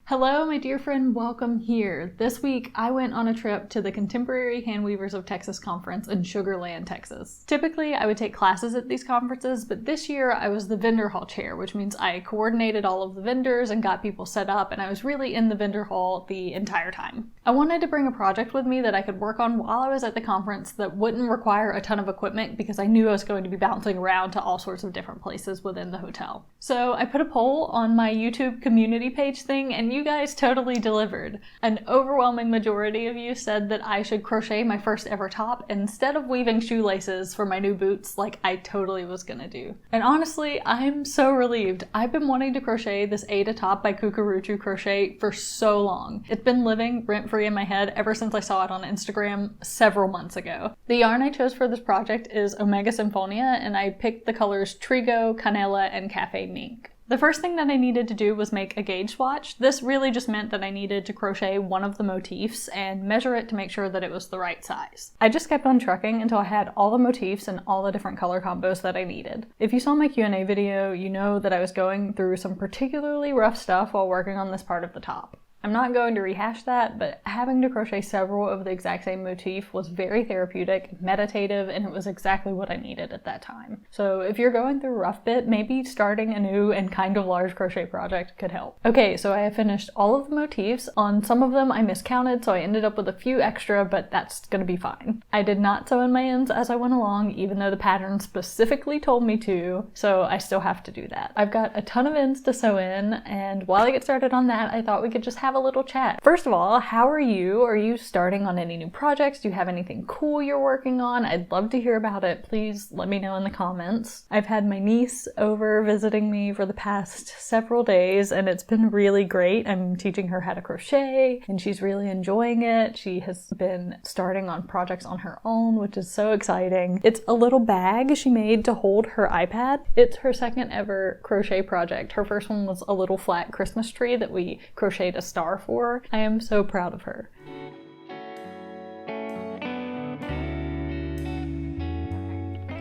Hello, my dear friend, welcome here. This week, I went on a trip to the Contemporary Handweavers of Texas conference in Sugar Land, Texas. Typically, I would take classes at these conferences, but this year I was the vendor hall chair, which means I coordinated all of the vendors and got people set up, and I was really in the vendor hall the entire time. I wanted to bring a project with me that I could work on while I was at the conference that wouldn't require a ton of equipment because I knew I was going to be bouncing around to all sorts of different places within the hotel. So I put a poll on my YouTube community page thing, and you guys totally delivered. An overwhelming majority of you said that I should crochet my first ever top instead of weaving shoelaces for my new boots like I totally was gonna do. And honestly, I'm so relieved. I've been wanting to crochet this Ada top by Cucurucu Crochet for so long. It's been living rent-free in my head ever since I saw it on Instagram several months ago. The yarn I chose for this project is Omega Sinfonia, and I picked the colors Trigo, Canela, and Cafe Mink. The first thing that I needed to do was make a gauge swatch. This really just meant that I needed to crochet one of the motifs and measure it to make sure that it was the right size. I just kept on trucking until I had all the motifs and all the different color combos that I needed. If you saw my Q&A video, you know that I was going through some particularly rough stuff while working on this part of the top. I'm not going to rehash that, but having to crochet several of the exact same motif was very therapeutic, meditative, and it was exactly what I needed at that time. So if you're going through a rough bit, maybe starting a new and kind of large crochet project could help. Okay, so I have finished all of the motifs. On some of them I miscounted, so I ended up with a few extra, but that's gonna be fine. I did not sew in my ends as I went along, even though the pattern specifically told me to, so I still have to do that. I've got a ton of ends to sew in, and while I get started on that, I thought we could just have a little chat. First of all, how are you? Are you starting on any new projects? Do you have anything cool you're working on? I'd love to hear about it. Please let me know in the comments. I've had my niece over visiting me for the past several days, and it's been really great. I'm teaching her how to crochet, and she's really enjoying it. She has been starting on projects on her own, which is so exciting. It's a little bag she made to hold her iPad. It's her second ever crochet project. Her first one was a little flat Christmas tree that we crocheted a star for. I am so proud of her.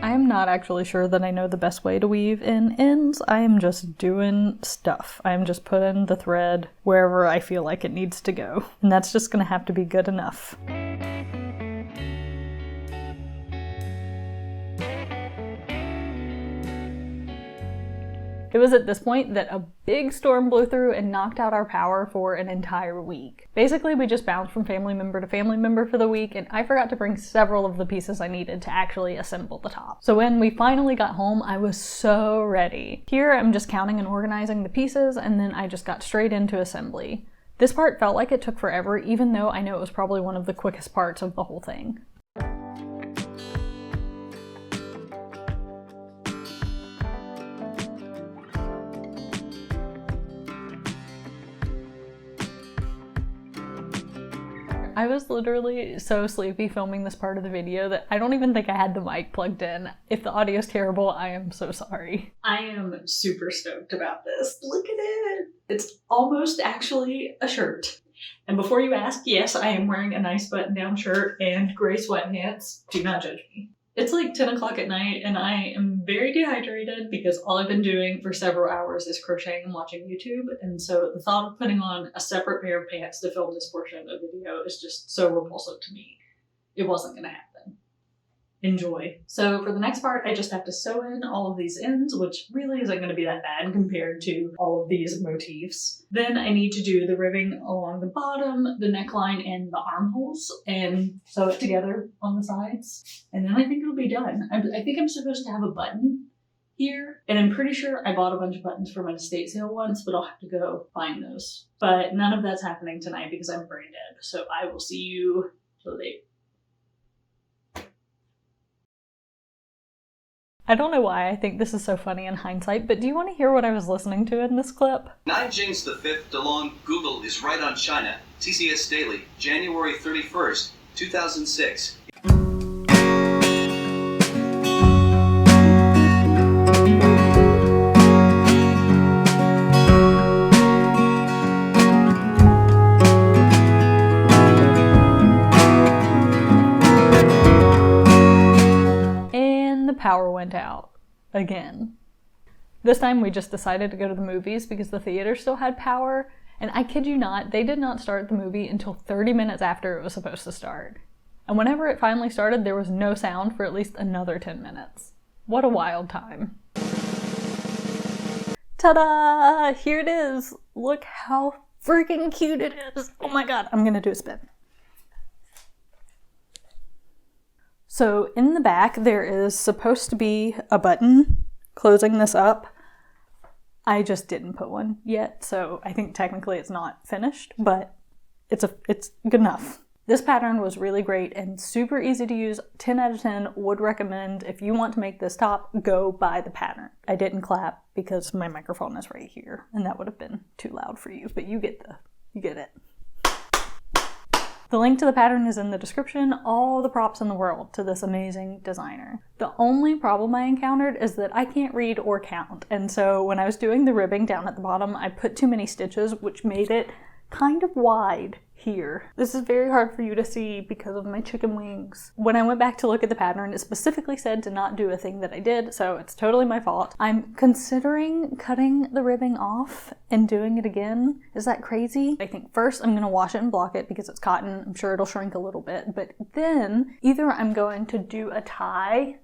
I am not actually sure that I know the best way to weave in ends. I am just doing stuff. I am just putting the thread wherever I feel like it needs to go. And that's just gonna have to be good enough. It was at this point that a big storm blew through and knocked out our power for an entire week. Basically, we just bounced from family member to family member for the week, and I forgot to bring several of the pieces I needed to actually assemble the top. So when we finally got home, I was so ready. Here, I'm just counting and organizing the pieces, and then I just got straight into assembly. This part felt like it took forever, even though I know it was probably one of the quickest parts of the whole thing. I was literally so sleepy filming this part of the video that I don't even think I had the mic plugged in. If the audio's terrible, I am so sorry. I am super stoked about this. Look at it! It's almost actually a shirt. And before you ask, yes, I am wearing a nice button-down shirt and gray sweatpants. Do not judge me. It's like 10 o'clock at night and I am very dehydrated because all I've been doing for several hours is crocheting and watching YouTube, and so the thought of putting on a separate pair of pants to film this portion of the video is just so repulsive to me. It wasn't gonna happen. Enjoy. So for the next part, I just have to sew in all of these ends, which really isn't going to be that bad compared to all of these motifs. Then I need to do the ribbing along the bottom, the neckline, and the armholes, and sew it together on the sides. And then I think it'll be done. I think I'm supposed to have a button here, and I'm pretty sure I bought a bunch of buttons from an estate sale once, but I'll have to go find those. But none of that's happening tonight because I'm brain dead, so I will see you later. I don't know why I think this is so funny in hindsight, but do you want to hear what I was listening to in this clip? 9 James V DeLong, Google is right on China. TCS Daily, January 31st, 2006. Power went out again. This time we just decided to go to the movies because the theater still had power, And I kid you not, they did not start the movie until 30 minutes after it was supposed to start. And whenever it finally started, there was no sound for at least another 10 minutes. What a wild time. Ta-da! Here it is! Look how freaking cute it is! Oh my god, I'm gonna do a spin. So in the back, there is supposed to be a button closing this up. I just didn't put one yet, so I think technically it's not finished, but it's good enough. This pattern was really great and super easy to use. 10 out of 10, would recommend. If you want to make this top, go buy the pattern. I didn't clap because my microphone is right here, and that would have been too loud for you, but you get it. The link to the pattern is in the description. All the props in the world to this amazing designer. The only problem I encountered is that I can't read or count, and so when I was doing the ribbing down at the bottom, I put too many stitches, which made it kind of wide here. This is very hard for you to see because of my chicken wings. When I went back to look at the pattern, it specifically said to not do a thing that I did, so it's totally my fault. I'm considering cutting the ribbing off and doing it again. Is that crazy? I think first I'm gonna wash it and block it because it's cotton. I'm sure it'll shrink a little bit, but then either I'm going to do a tie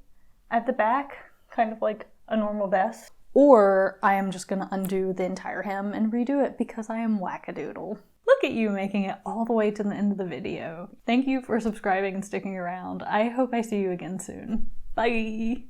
at the back, kind of like a normal vest, or I am just gonna undo the entire hem and redo it because I am wackadoodle. Look at you making it all the way to the end of the video. Thank you for subscribing and sticking around. I hope I see you again soon. Bye!